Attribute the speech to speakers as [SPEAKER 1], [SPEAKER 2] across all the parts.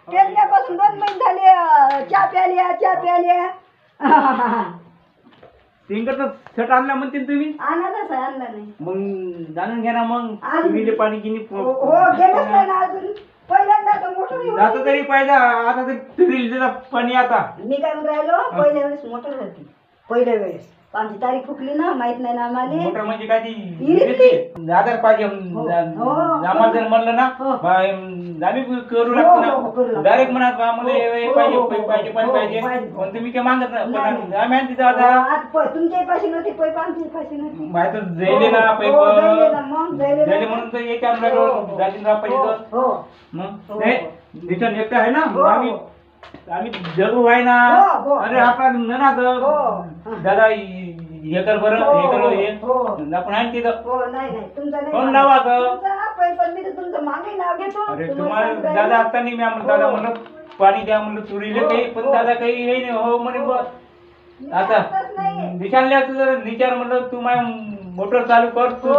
[SPEAKER 1] पेरण्यापासून 2 महिने झाले. चहा प्याल्या.
[SPEAKER 2] सिंगरचा शर्ट आणला म्हणते तुम्ही?
[SPEAKER 1] आणलाच आणला नाही.
[SPEAKER 2] मग जाणून घ्या ना मग. तुम्ही पाणी गिनी
[SPEAKER 1] हो गेलंच नाही ना अजून. पहिल्यांदा तर मोटर
[SPEAKER 2] जात तरी पाहिजे. आता ते पाणी आता
[SPEAKER 1] मी काय म्हणून राहिलो, पहिल्या वेळेस मोटर होती. पहिल्या वेळेस आमची तारीख फुकली ना, माहित नाही ना आम्हाला.
[SPEAKER 2] मोटर म्हणजे काय ती आधार पाहिजे. आम्हाला जर म्हणलं ना आम्ही करू लागतो डायरेक्ट म्हणा पाहिजे पाणी पाहिजे. पण तुम्ही काय मागत नाही. आम्ही आणते दादा
[SPEAKER 1] तुमच्या पाशी नव्हती पैप, आमच्या पाशी नव्हती.
[SPEAKER 2] माहित जायले ना पैप जायले म्हणून तर एक आमला जातीन पाहिजे. मग रिटर्न एकटं आहे ना. आम्ही जगू आहे ना. अरे आपला ना दादा एकर बरं आपण आणखी कोण लावा. अरे तुम्हाला दादा आता नाही. मी दादा म्हणलं पाणी द्या म्हणलं चुरीले काही. पण दादा काही हे नाही हो म्हणे. आता विचार म्हणलं तू माझ्या मोटर चालू कर. तू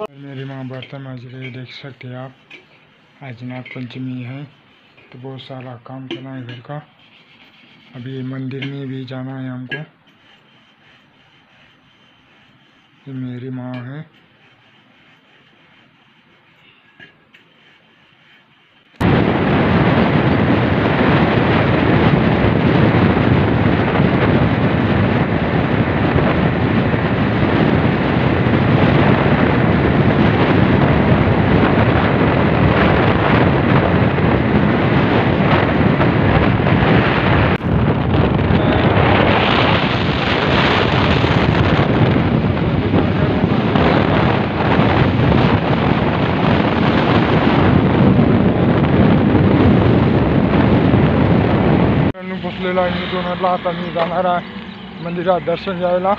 [SPEAKER 2] मेरी माँ बर्तन माज रही, देख सकते हैं आप. आज नाग पंचमी है तो बहुत सारा काम करना है घर का. अभी मंदिर में भी जाना है हमको. ये मेरी माँ है. बसलेला आहे मी दोनला. आता मी जाणार आहे मंदिरात दर्शन घ्यायला.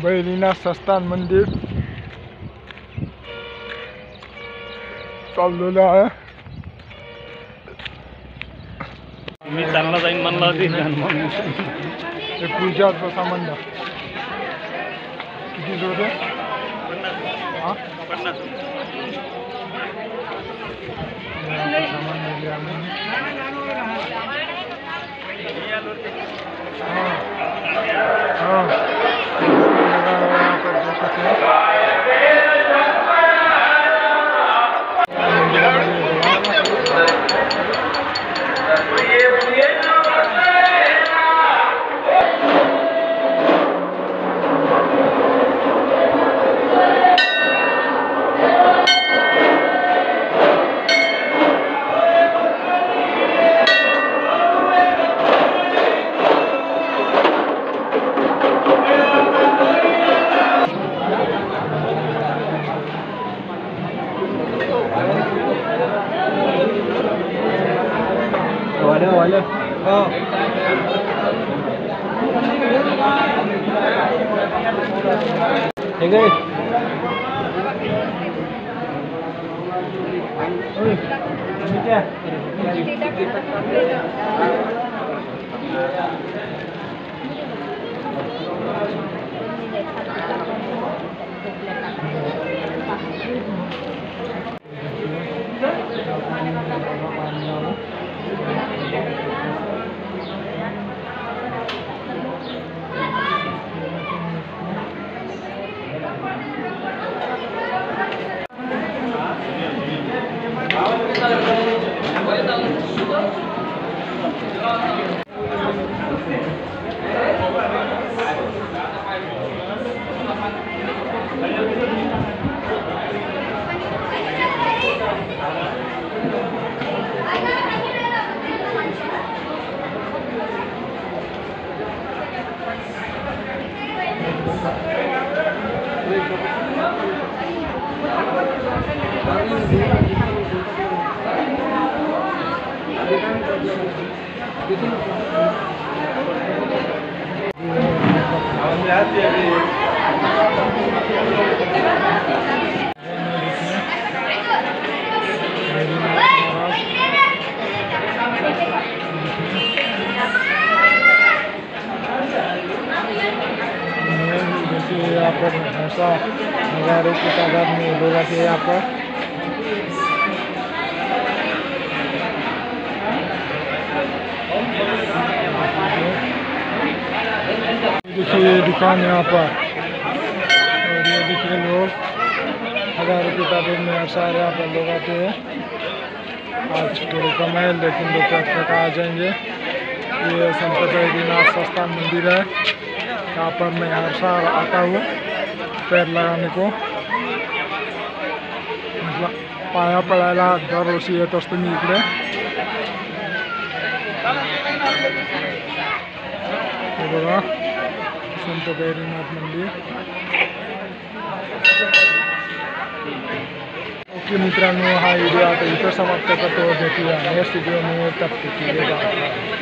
[SPEAKER 2] बैलीनाथ संस्थान मंदिर चाललेलं आहे. मी चालला जाईन म्हणला ते पूजाचा सामान द्या. किती जोर आहे? 50. सामान मिले आम्ही. वाले ठीक है.
[SPEAKER 3] हमेशा हजारों की तादाद में लोग आते हैं यहाँ पर। देखिए ये दुकान यहाँ पर, और ये देखिए लोग हजारों की तादाद में हर सारे यहाँ पर लोग आते हैं। आज थोड़ी कम है लेकिन दोपहर तक आ जाएंगे। ये संत बैद्यनाथ संस्थान मंदिर है, यहाँ पर मैं हर साल आता हूँ पैर लगाने को, मतलब पाया पडायला दरवर्षी येत असतो मी इकडे। हे बघा संत बैद्यनाथ मंदिर। ओके मित्रांनो, हा व्हिडिओ आता इथं समाप्त करतो। भेटूया नेक्स्ट व्हिडिओ में, तब तक के लिए बाय।